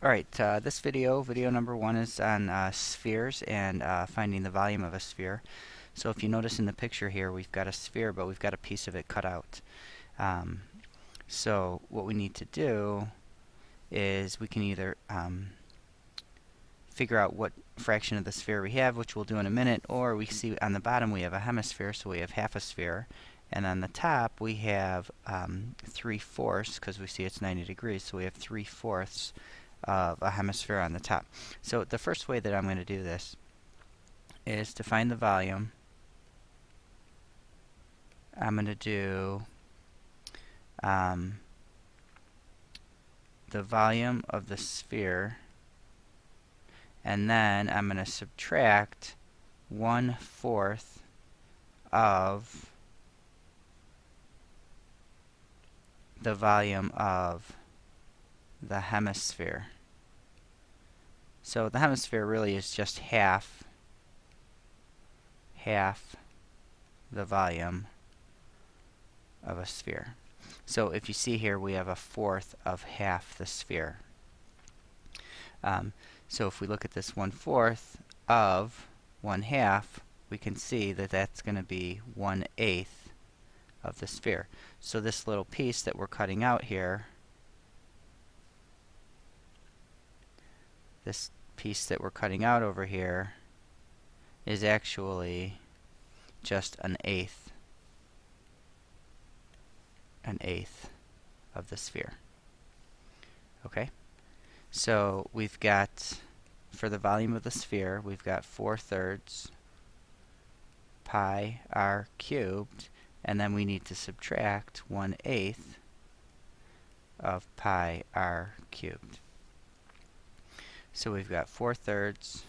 Alright, this video number 1 is on spheres and finding the volume of a sphere. So if you notice in the picture here, we've got a sphere, but we've got a piece of it cut out. So what we need to do is we can either figure out what fraction of the sphere we have, which we'll do in a minute, or we see on the bottom we have a hemisphere, so we have half a sphere. And on the top we have 3/4, because we see it's 90 degrees, so we have 3/4 of a hemisphere on the top. So the first way that I'm going to do this is to find the volume. I'm going to do the volume of the sphere, and then I'm going to subtract 1/4 of the volume of the hemisphere. So the hemisphere really is just half the volume of a sphere. So if you see here, we have 1/4 of half the sphere. So if we look at this 1/4 of 1/2, we can see that that's going to be 1/8 of the sphere. So this little piece that we're cutting out here, this piece that we're cutting out over here, is actually just an eighth of the sphere. Okay? So we've got, for the volume of the sphere, we've got 4/3 pi r cubed, and then we need to subtract 1/8 of pi r cubed. So we've got 4/3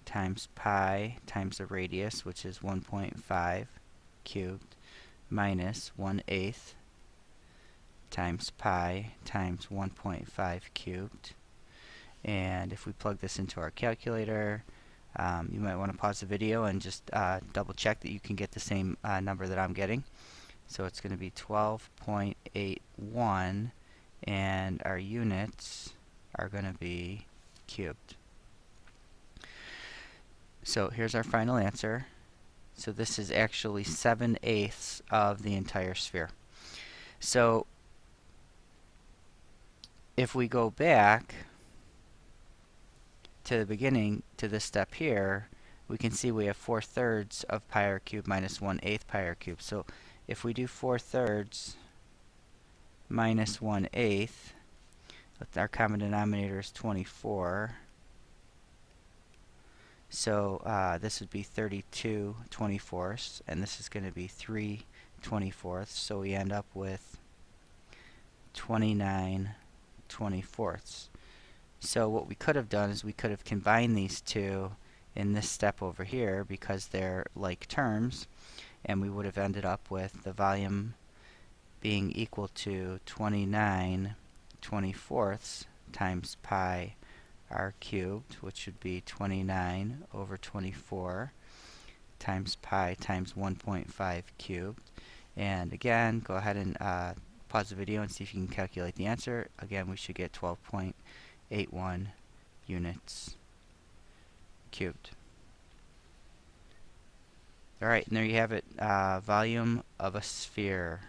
times pi times the radius, which is 1.5 cubed, minus 1/8 times pi times 1.5 cubed. And if we plug this into our calculator, you might want to pause the video and just double check that you can get the same number that I'm getting. So it's going to be 12.81, and our units are going to be cubed. So here's our final answer. So this is actually 7/8 of the entire sphere. So if we go back to the beginning, to this step here, we can see we have 4/3 of pi r cubed minus 1/8 pi r cubed. So if we do 4/3 minus 1/8, our common denominator is 24. So this would be 32/24, and this is going to be 3/24. So we end up with 29/24. So what we could have done is we could have combined these two in this step over here, because they're like terms, and we would have ended up with the volume being equal to 29/24 times pi r cubed, which would be 29/24 times pi times 1.5 cubed. And again, go ahead and pause the video and see if you can calculate the answer. Again, we should get 12.81 units cubed. Alright, and there you have it, volume of a sphere.